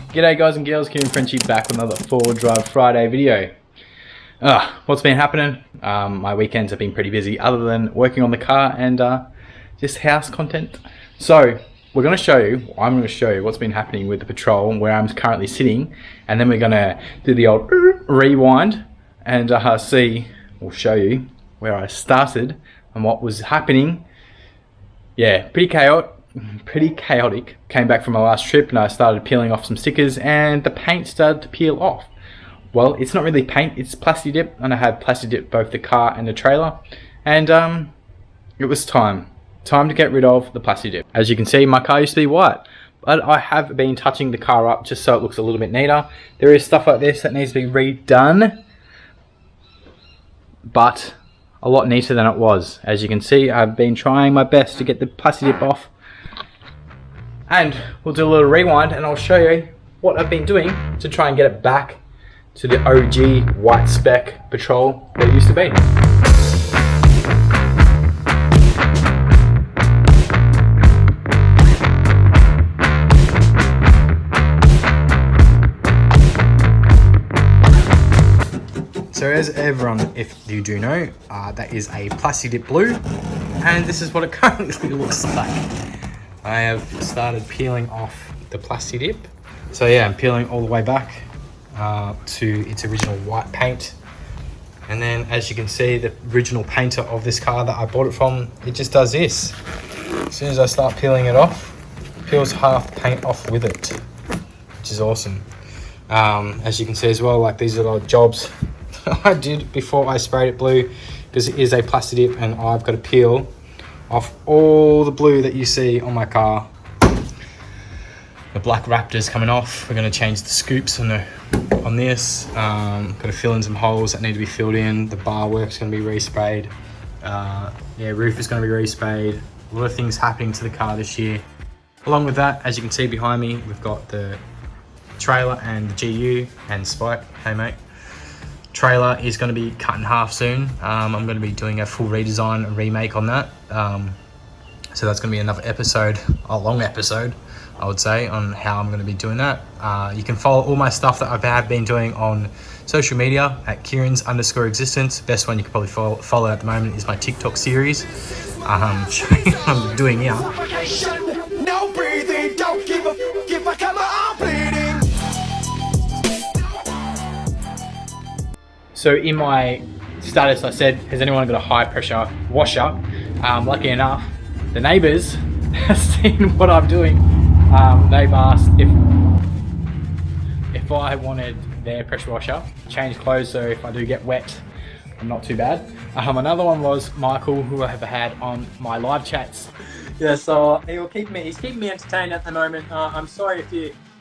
G'day guys and girls, Kieran French back with another 4-Drive Friday video. What's been happening? My weekends have been pretty busy other than working on the car and just house content. So I'm going to show you what's been happening with the patrol and where I'm currently sitting, and then we're going to do the old rewind and show you where I started and what was happening. Yeah, pretty chaotic. Came back from my last trip and I started peeling off some stickers and the paint started to peel off. Well, it's not really paint, it's plasti dip, and I had plasti dip both the car and the trailer, and it was time to get rid of the plasti dip. As you can see, my car used to be white, but I have been touching the car up just so it looks a little bit neater. There is stuff like this that needs to be redone, but a lot neater than it was. As you can see, I've been trying my best to get the plasti dip off. And we'll do a little rewind and I'll show you what I've been doing to try and get it back to the OG white spec patrol that it used to be. So as everyone, if you do know, that is a plasti dip blue, and this is what it currently looks like. I have started peeling off the plasti dip. So yeah, I'm peeling all the way back to its original white paint. And then as you can see, the original painter of this car that I bought it from, it just does this. As soon as I start peeling it off, it peels half the paint off with it, which is awesome. As you can see as well, like these are the jobs I did before I sprayed it blue, because it is a plasti dip and I've got to peel off all the blue that you see on my car. The black Raptor's coming off. We're going to change the scoops on this. Got to fill in some holes that need to be filled in. The bar work's going to be resprayed. Roof is going to be resprayed. A lot of things happening to the car this year. Along with that, as you can see behind me, we've got the trailer and the GU and Spike. Hey mate. Trailer is going to be cut in half soon. I'm going to be doing a full redesign and remake on that. So that's going to be another episode, a long episode, I would say, on how I'm going to be doing that. You can follow all my stuff that I have been doing on social media at Kieran's_existence. Best one you can probably follow at the moment is my TikTok series. Showing what I'm doing here. No breathing, don't give a come on bleeding. So in my status I said, has anyone got a high pressure washer? Lucky enough, the neighbours have seen what I'm doing. They've asked if I wanted their pressure washer, change clothes so if I do get wet, I'm not too bad. Another one was Michael, who I have had on my live chats. Yeah, so he's keeping me entertained at the moment. I'm sorry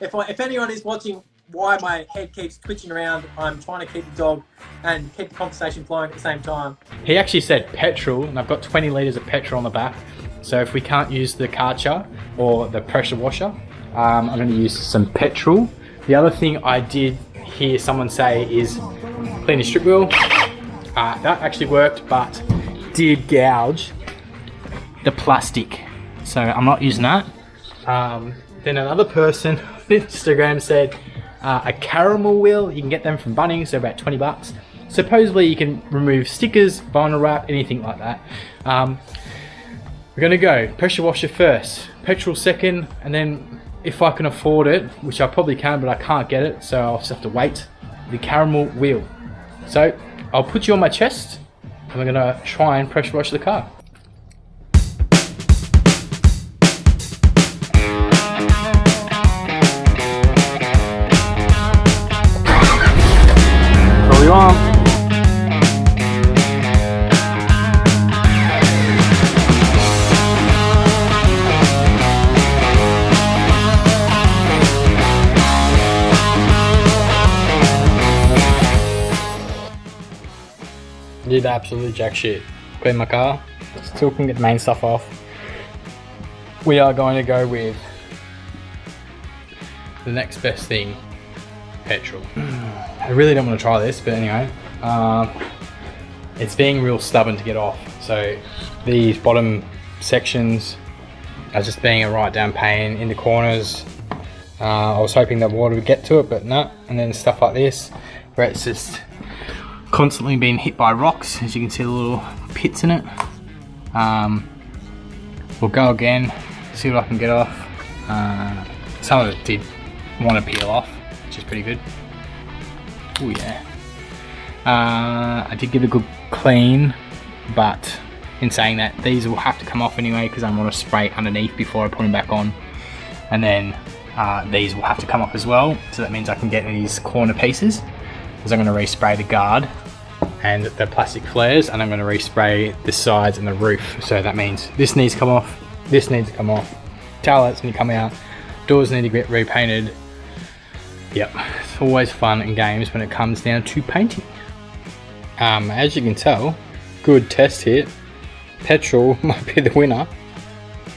if anyone is watching why my head keeps twitching around. I'm trying to keep the dog and keep the conversation flowing at the same time. He actually said petrol, and I've got 20 litres of petrol on the back. So if we can't use the Karcher or the pressure washer, I'm going to use some petrol. The other thing I did hear someone say is clean the strip wheel. That actually worked, but did gouge the plastic. So I'm not using that. Then another person on Instagram said a caramel wheel. You can get them from Bunnings, so about 20 bucks. Supposedly you can remove stickers, vinyl wrap, anything like that. We're gonna go pressure washer first, petrol second, and then if I can afford it, which I probably can, but I can't get it, so I'll just have to wait, the caramel wheel. So I'll put you on my chest and we're gonna try and pressure wash the car. All you want. Did absolutely jack shit. Clean my car. Still can get the main stuff off. We are going to go with the next best thing, petrol. I really don't want to try this, but anyway, it's being real stubborn to get off. So these bottom sections are just being a right down pain in the corners. I was hoping that water would get to it, but no. And then stuff like this, where it's just constantly being hit by rocks. As you can see, the little pits in it. We'll go again, see what I can get off. Some of it did want to peel off, which is pretty good. Oh yeah. I did give it a good clean, but in saying that, these will have to come off anyway because I'm going to spray underneath before I put them back on. And then these will have to come off as well, so that means I can get these corner pieces, because I'm going to respray the guard and the plastic flares, and I'm going to respray the sides and the roof. So that means this needs to come off, this needs to come off, taillights need to come out, doors need to get repainted. Yep, it's always fun and games when it comes down to painting. As you can tell, good test hit. Petrol might be the winner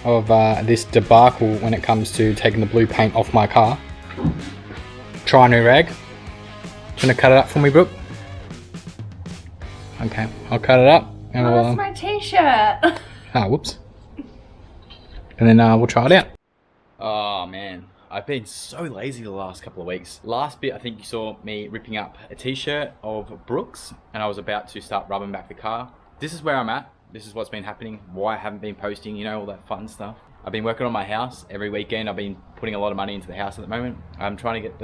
of this debacle when it comes to taking the blue paint off my car. Try a new rag. Do you want to cut it up for me, Brooke? Okay, I'll cut it up. And oh, that's my t-shirt. Whoops. And then we'll try it out. Oh man, I've been so lazy the last couple of weeks. Last bit, I think you saw me ripping up a t-shirt of Brooks, and I was about to start rubbing back the car. This is where I'm at. This is what's been happening, why I haven't been posting, you know, all that fun stuff. I've been working on my house every weekend. I've been putting a lot of money into the house at the moment. I'm trying to get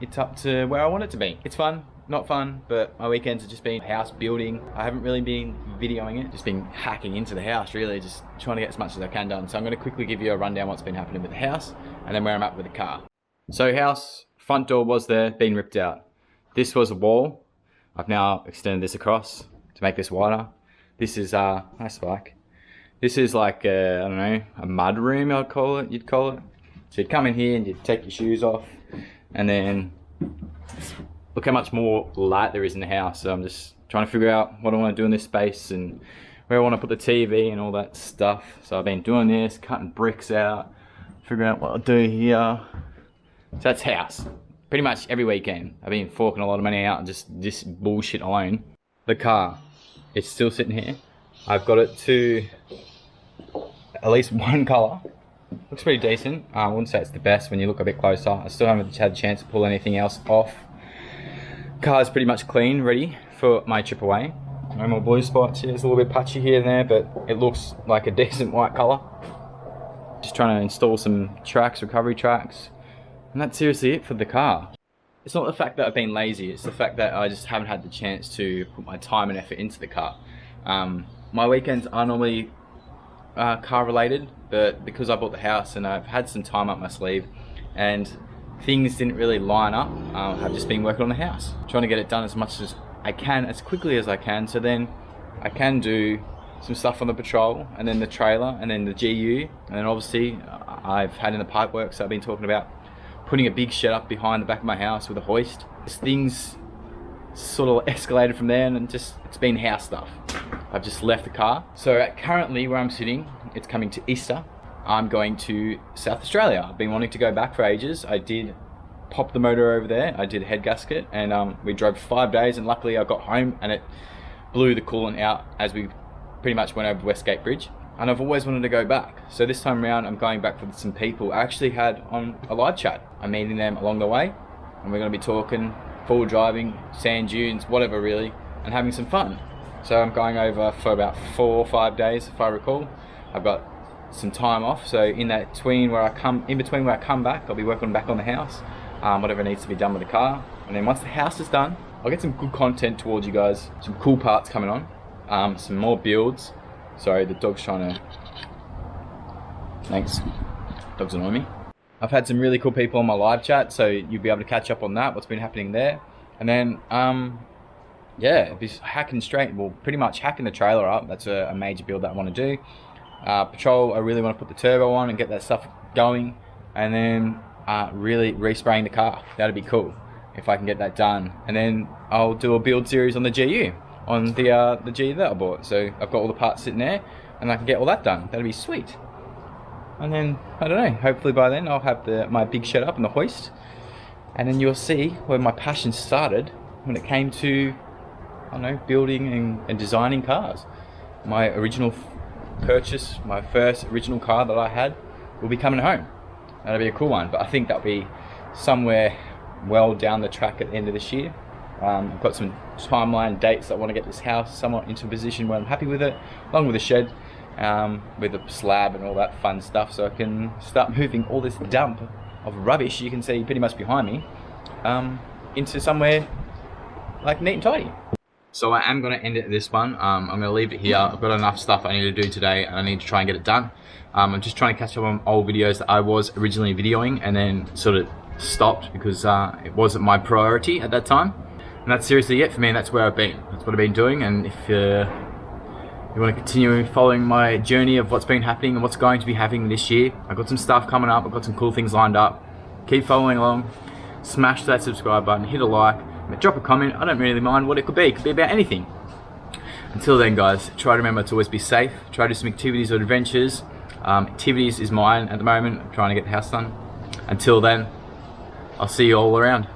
it up to where I want it to be. It's fun, not fun, but my weekends have just been house building. I haven't really been videoing it, just been hacking into the house, really, just trying to get as much as I can done. So I'm gonna quickly give you a rundown what's been happening with the house, and then where I'm at with the car. So house, front door was there, been ripped out. This was a wall. I've now extended this across to make this wider. This is, hi Spike. This is like, I don't know, a mud room you'd call it. So you'd come in here and you'd take your shoes off, and then look how much more light there is in the house. So I'm just trying to figure out what I want to do in this space and where I want to put the TV and all that stuff. So I've been doing this, cutting bricks out, figuring out what I'll do here. So that's house. Pretty much every weekend I've been forking a lot of money out and just this bullshit alone. The car, it's still sitting here. I've got it to at least one colour. Looks pretty decent. I wouldn't say it's the best when you look a bit closer. I still haven't had a chance to pull anything else off. Car's pretty much clean, ready for my trip away. No more blue spots here. It's a little bit patchy here and there, but it looks like a decent white colour. Just trying to install some tracks, recovery tracks. And that's seriously it for the car. It's not the fact that I've been lazy, it's the fact that I just haven't had the chance to put my time and effort into the car. My weekends are normally car related, but because I bought the house and I've had some time up my sleeve and things didn't really line up, I've just been working on the house, trying to get it done as much as I can, as quickly as I can, so then I can do some stuff on the patrol, and then the trailer, and then the GU, and then obviously I've had in the pipe work, so I've been talking about putting a big shed up behind the back of my house with a hoist. Things sort of escalated from there, and just it's been house stuff. I've just left the car. So currently where I'm sitting, it's coming to Easter. I'm going to South Australia. I've been wanting to go back for ages. I did pop the motor over there. I did a head gasket, and we drove 5 days, and luckily I got home and it blew the coolant out as we pretty much went over the Westgate Bridge. And I've always wanted to go back. So this time around, I'm going back with some people I actually had on a live chat. I'm meeting them along the way, and we're gonna be talking, full driving, sand dunes, whatever really, and having some fun. So I'm going over for about 4 or 5 days, if I recall. I've got some time off, so in between where I come back, I'll be working back on the house, whatever needs to be done with the car. And then once the house is done, I'll get some good content towards you guys, some cool parts coming on, some more builds. Sorry, the dog's trying to... Thanks. Dog's annoying me. I've had some really cool people on my live chat, so you'll be able to catch up on that, what's been happening there. And then, yeah, be hacking straight, well, pretty much hacking the trailer up. That's a major build that I want to do. Patrol, I really want to put the turbo on and get that stuff going. And then really respraying the car. That'd be cool if I can get that done. And then I'll do a build series on the GU. On the GU that I bought. So I've got all the parts sitting there, and I can get all that done. That'd be sweet. And then, I don't know, hopefully by then I'll have my big shed up and the hoist. And then you'll see where my passion started when it came to, I don't know, building and designing cars. My original purchase, my first original car that I had, will be coming home. That'll be a cool one, but I think that'll be somewhere well down the track at the end of this year. I've got some timeline dates that I want to get this house somewhat into a position where I'm happy with it, along with a shed, with a slab and all that fun stuff, so I can start moving all this dump of rubbish you can see pretty much behind me into somewhere like neat and tidy. So I am going to end it at this one. I'm going to leave it here. I've got enough stuff I need to do today and I need to try and get it done. I'm just trying to catch up on old videos that I was originally videoing and then sort of stopped because it wasn't my priority at that time. And that's seriously it for me, and that's where I've been. That's what I've been doing, and if you want to continue following my journey of what's been happening and what's going to be happening this year, I've got some stuff coming up, I've got some cool things lined up. Keep following along, smash that subscribe button, hit a like, drop a comment. I don't really mind what it could be about anything. Until then guys, try to remember to always be safe, try to do some activities or adventures. Activities is mine at the moment, I'm trying to get the house done. Until then, I'll see you all around.